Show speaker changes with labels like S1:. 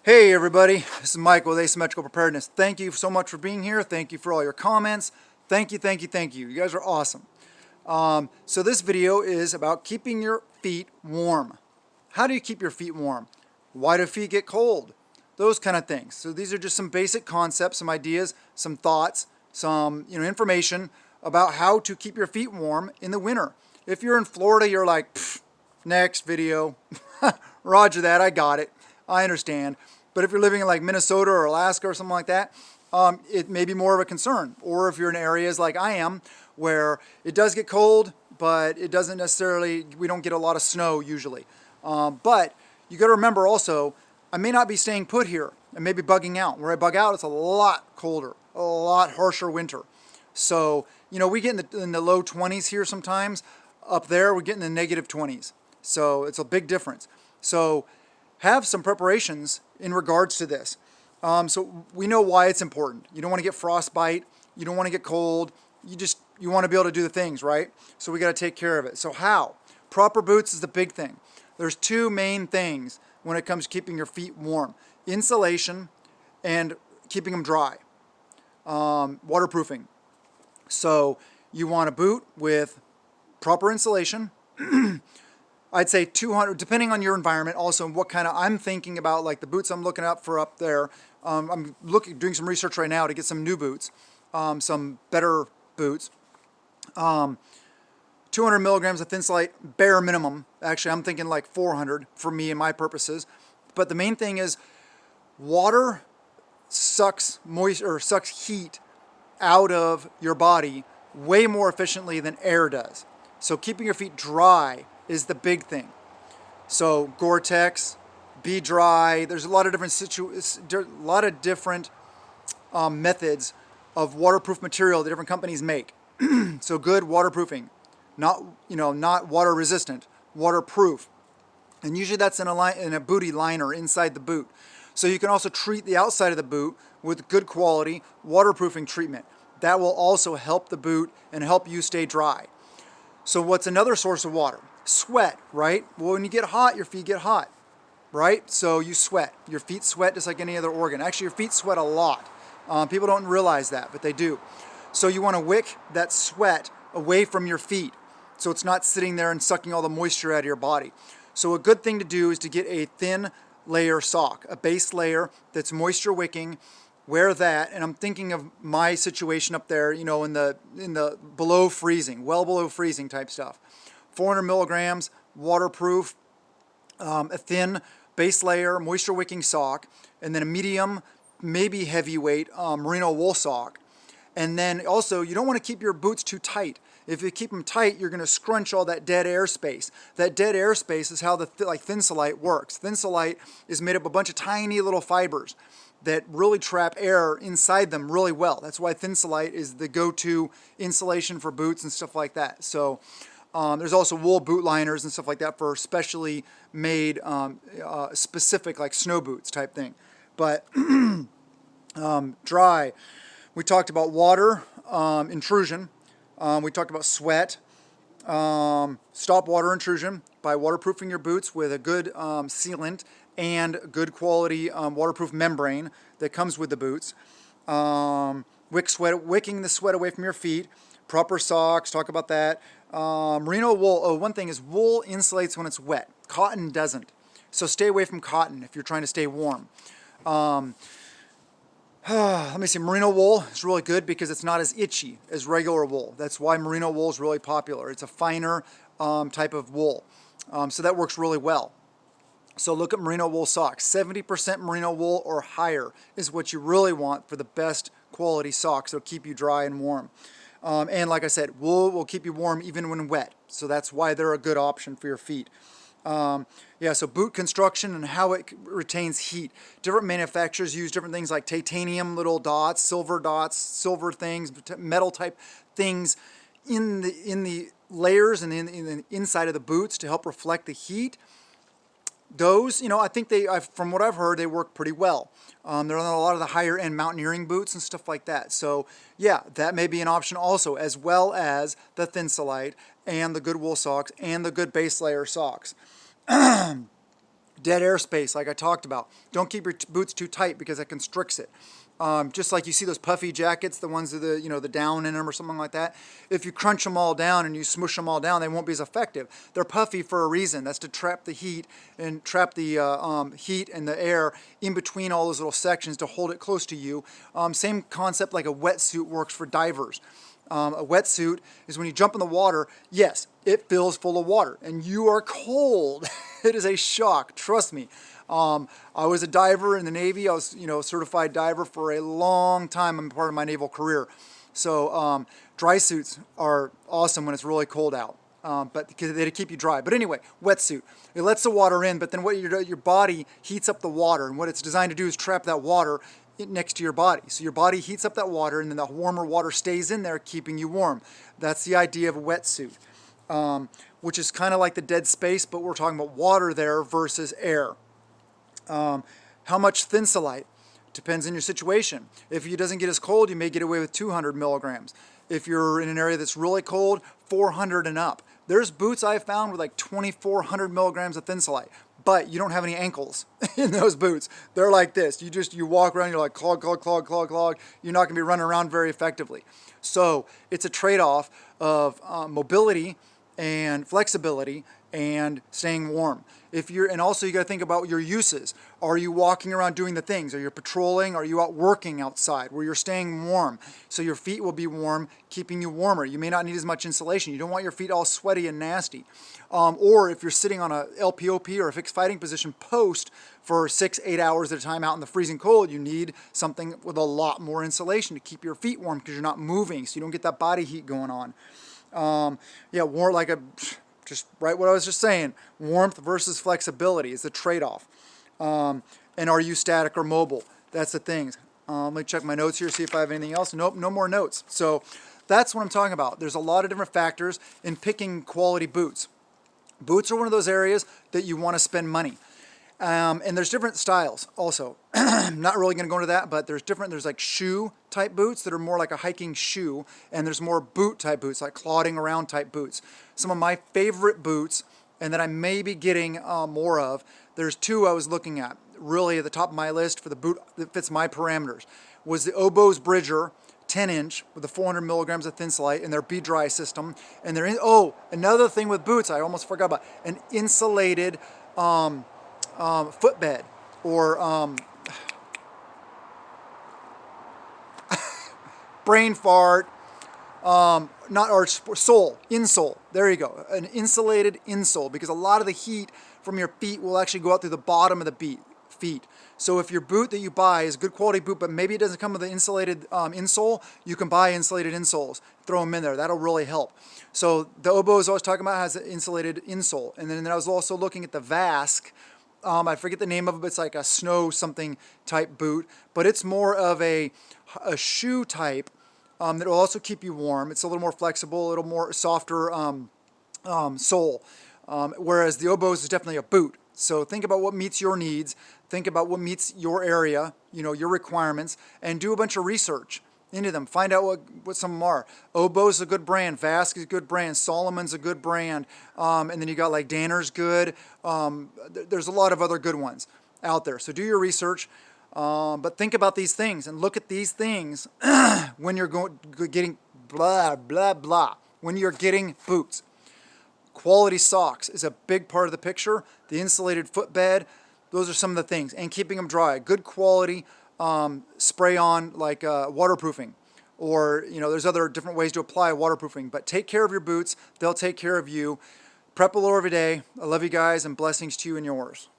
S1: Hey everybody, this is Mike with Asymmetrical Preparedness. Thank you so much for being here. Thank you for all your comments. Thank you, thank you, thank you. You guys are awesome. So this video is about keeping your feet warm. How do you keep your feet warm? Why do feet get cold? Those kind of things. So these are just some basic concepts, some ideas, some thoughts, some information about how to keep your feet warm in the winter. If you're in Florida, you're like, next video. Roger that, I got it. I understand. But if you're living in like Minnesota or Alaska or something like that, it may be more of a concern. Or if you're in areas like I am, where it does get cold, but it doesn't necessarily, we don't get a lot of snow usually. But you got to remember also, I may not be staying put here. I may be bugging out. Where I bug out, it's a lot colder, a lot harsher winter. So, we get in the low 20s here sometimes. Up there, we get in the negative 20s. So it's a big difference. So have some preparations in regards to this. So we know why it's important. You don't want to get frostbite. You don't want to get cold. You want to be able to do the things, right? So we got to take care of it. So how? Proper boots is the big thing. There's two main things when it comes to keeping your feet warm. Insulation and keeping them dry. Waterproofing. So you want a boot with proper insulation. I'd say 200, depending on your environment, also what kind of, I'm thinking about like the boots I'm looking up for up there. I'm doing some research right now to get some new boots, some better boots. 200 milligrams of Thinsulate, bare minimum. Actually, I'm thinking like 400 for me and my purposes. But the main thing is water sucks heat out of your body way more efficiently than air does. So keeping your feet dry is the big thing. So Gore-Tex, be dry. There's a lot of different methods of waterproof material that different companies make. So good waterproofing, not water resistant, waterproof. And usually that's in a booty liner inside the boot. So you can also treat the outside of the boot with good quality waterproofing treatment. That will also help the boot and help you stay dry. So what's another source of water? Sweat, right? Well, when you get hot, your feet get hot, right? So you sweat. Your feet sweat just like any other organ. Actually, your feet sweat a lot. People don't realize that, but they do. So you want to wick that sweat away from your feet so it's not sitting there and sucking all the moisture out of your body. So a good thing to do is to get a thin layer sock, a base layer that's moisture wicking. Wear that, and I'm thinking of my situation up there, in the below freezing, well below freezing type stuff. 400 milligrams, waterproof, a thin base layer, moisture wicking sock, and then a medium, maybe heavyweight merino wool sock. And then also, you don't want to keep your boots too tight. If you keep them tight, you're going to scrunch all that dead air space. That dead air space is how the Thinsulate works. Thinsulate is made up of a bunch of tiny little fibers that really trap air inside them really well. That's why Thinsulate is the go-to insulation for boots and stuff like that. So there's also wool boot liners and stuff like that for specially made, specific like snow boots type thing. But dry. We talked about water intrusion. We talked about sweat. Stop water intrusion by waterproofing your boots with a good sealant and good quality waterproof membrane that comes with the boots. Wicking the sweat away from your feet. Proper socks, talk about that. Merino wool, one thing is wool insulates when it's wet. Cotton doesn't. So stay away from cotton if you're trying to stay warm. Let me see, merino wool is really good because it's not as itchy as regular wool. That's why merino wool is really popular. It's a finer type of wool. So that works really well. So look at merino wool socks. 70% merino wool or higher is what you really want for the best quality socks that'll keep you dry and warm. And like I said, wool will keep you warm even when wet. So that's why they're a good option for your feet. So boot construction and how it retains heat. Different manufacturers use different things like titanium little dots, silver things, metal type things in the layers and in the inside of the boots to help reflect the heat. Those, I think from what I've heard, they work pretty well. They're on a lot of the higher end mountaineering boots and stuff like that. So yeah, that may be an option also, as well as the Thinsulate and the good wool socks and the good base layer socks. Dead airspace, like I talked about. Don't keep your boots too tight because that constricts it. Just like you see those puffy jackets, the ones with the, the down in them or something like that. If you crunch them all down and you smush them all down, they won't be as effective. They're puffy for a reason. That's to trap the heat and trap the heat and the air in between all those little sections to hold it close to you. Same concept like a wetsuit works for divers. A wetsuit is when you jump in the water, yes, it fills full of water and you are cold. It is a shock, trust me. I was a diver in the Navy. I was, certified diver for a long time. I'm part of my naval career. So dry suits are awesome when it's really cold out, but because they keep you dry. But anyway, wetsuit. It lets the water in, but then what your body heats up the water, and what it's designed to do is trap that water next to your body. So your body heats up that water, and then the warmer water stays in there, keeping you warm. That's the idea of a wetsuit, which is kind of like the dead space, but we're talking about water there versus air. How much Thinsulate? Depends on your situation. If it doesn't get as cold, you may get away with 200 milligrams. If you're in an area that's really cold, 400 and up. There's boots I found with like 2,400 milligrams of Thinsulate, but you don't have any ankles in those boots. They're like this. You walk around, you're like clog, clog, clog, clog, clog. You're not gonna be running around very effectively. So it's a trade-off of mobility and flexibility and staying warm. And also you got to think about your uses. Are you walking around doing the things? Are you patrolling? Are you out working outside where you're staying warm? So your feet will be warm, keeping you warmer. You may not need as much insulation. You don't want your feet all sweaty and nasty. Or if you're sitting on a LPOP or a fixed fighting position post for 6-8 hours at a time out in the freezing cold, you need something with a lot more insulation to keep your feet warm because you're not moving, so you don't get that body heat going on. More like just right what I was just saying. Warmth versus flexibility is the trade-off. And are you static or mobile? That's the thing. Let me check my notes here, see if I have anything else. Nope, no more notes. So that's what I'm talking about. There's a lot of different factors in picking quality boots. Boots are one of those areas that you want to spend money. And there's different styles also. I'm not really going to go into that, but there's like shoe type boots that are more like a hiking shoe, and there's more boot type boots, like clodding around type boots. Some of my favorite boots, and that I may be getting more of, there's two I was looking at, really at the top of my list for the boot that fits my parameters, was the Oboz Bridger 10-inch with the 400 milligrams of Thinsulate in their Be-Dry system. And another thing with boots I almost forgot about, an insulated footbed, or brain fart, insole. There you go, an insulated insole, because a lot of the heat from your feet will actually go out through the bottom of the feet. So if your boot that you buy is a good quality boot, but maybe it doesn't come with an insulated insole, you can buy insulated insoles, throw them in there. That'll really help. So the Oboz I was talking about has an insulated insole. And then I was also looking at the Vask. I forget the name of it, but it's like a snow something type boot, but it's more of a shoe type that will also keep you warm. It's a little more flexible, a little more softer sole, whereas the Oboz is definitely a boot. So think about what meets your needs, think about what meets your area, your requirements, and do a bunch of research into them. Find out what some of them are. Oboz is a good brand, Vask is a good brand, Solomon's a good brand, and then you got like Danner's good. There's a lot of other good ones out there. So do your research, but think about these things and look at these things when you're getting blah, blah, blah, when you're getting boots. Quality socks is a big part of the picture. The insulated footbed, those are some of the things. And keeping them dry. Good quality spray on, like waterproofing. Or, there's other different ways to apply waterproofing. But take care of your boots. They'll take care of you. Prep a little every day. I love you guys, and blessings to you and yours.